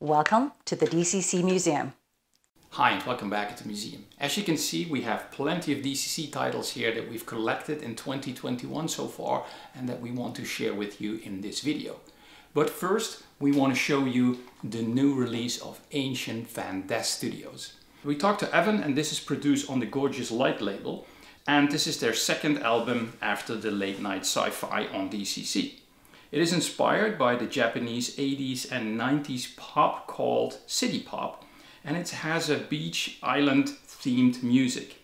Welcome to the DCC Museum. Hi and welcome back at the museum. As you can see, we have plenty of DCC titles here that we've collected in 2021 so far and that we want to share with you in this video. But first, we want to show you the new release of Ancient Van Dest Studios. We talked to Evan and this is produced on the Gorgeous Light label, and this is their second album after the late night sci-fi on DCC. It is inspired by the Japanese 80s and 90s pop called city pop, and it has a beach island themed music.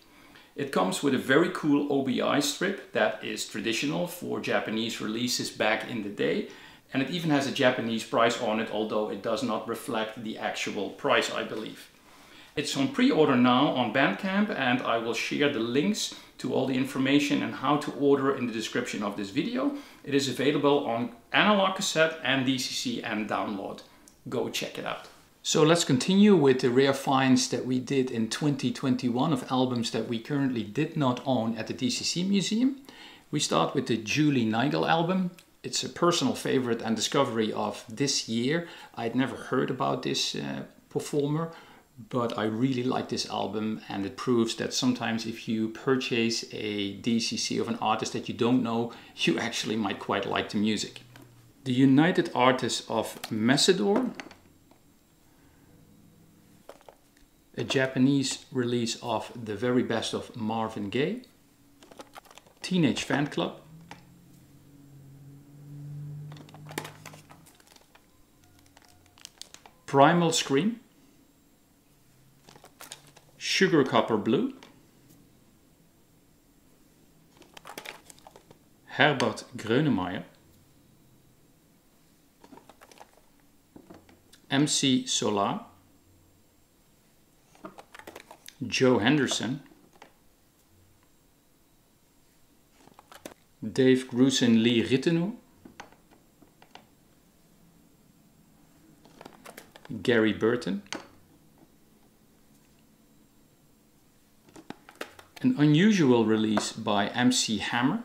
It comes with a very cool OBI strip that is traditional for Japanese releases back in the day, and it even has a Japanese price on it, although it does not reflect the actual price, I believe. It's on pre-order now on Bandcamp, and I will share the links to all the information and how to order in the description of this video. It is available on analog cassette and DCC and download. Go check it out. So let's continue with the rare finds that we did in 2021 of albums that we currently did not own at the DCC Museum. We start with the Julie Nigel album. It's a personal favorite and discovery of this year. I'd never heard about this performer, but I really like this album, and it proves that sometimes if you purchase a DCC of an artist that you don't know, you actually might quite like the music. The United Artists of Macedor, a Japanese release of the very best of Marvin Gaye. Teenage Fan Club. Primal Scream. Sugar Copper Blue. Herbert Grönemeyer. MC Solar. Joe Henderson. Dave Grusin Lee Ritenu. Gary Burton. An unusual release by MC Hammer.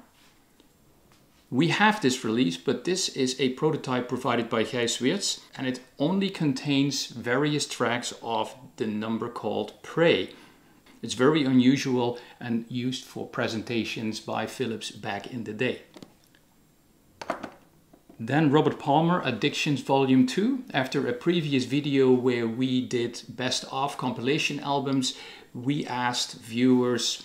We have this release, but this is a prototype provided by Gijs Weerts, and it only contains various tracks of the number called Prey. It's very unusual and used for presentations by Philips back in the day. Then Robert Palmer, Addictions Volume 2. After a previous video where we did best of compilation albums, we asked viewers,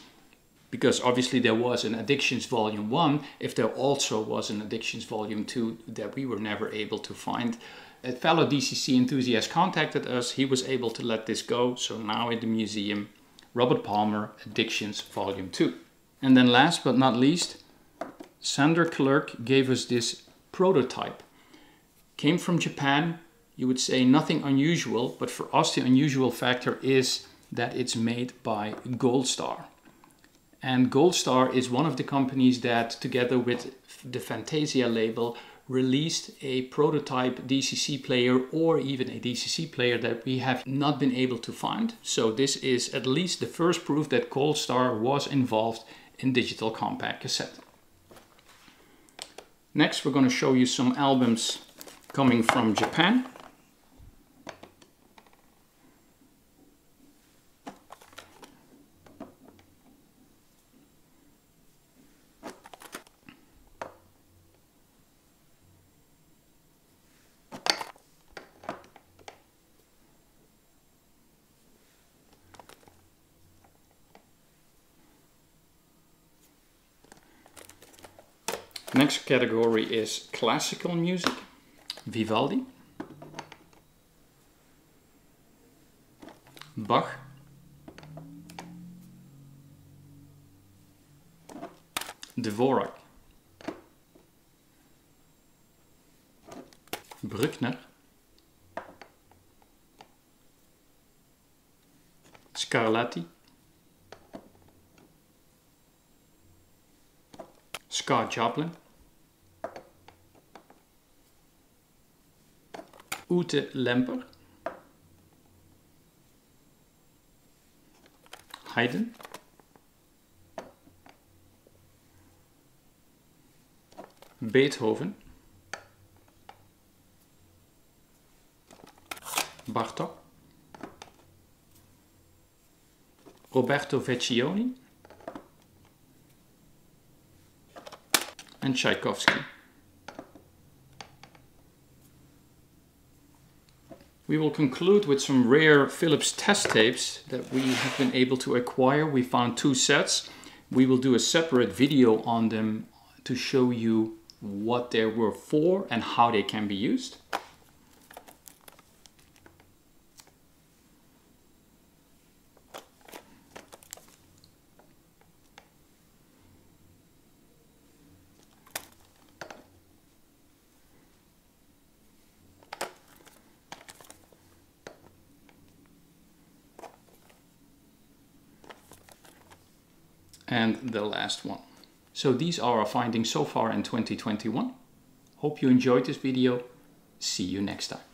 because obviously there was an Addictions Volume 1, if there also was an Addictions Volume 2 that we were never able to find. A fellow DCC enthusiast contacted us, he was able to let this go, so now in the museum, Robert Palmer, Addictions Volume 2. And then last but not least, Sander Klerk gave us this prototype. Came from Japan, you would say nothing unusual, but for us the unusual factor is that it's made by GoldStar. And GoldStar is one of the companies that, together with the Fantasia label, released a prototype DCC player or even a DCC player that we have not been able to find. So this is at least the first proof that GoldStar was involved in Digital Compact Cassette. Next, we're going to show you some albums coming from Japan. Next category is classical music. Vivaldi, Bach, Dvorak, Bruckner, Scarlatti, JOPLIN, Ute Lemper, Haydn, Beethoven, Bartók, Roberto Vecchioni, and Tchaikovsky. We will conclude with some rare Philips test tapes that we have been able to acquire. We found 2 sets. We will do a separate video on them to show you what they were for and how they can be used. And the last one. So these are our findings so far in 2021. Hope you enjoyed this video. See you next time.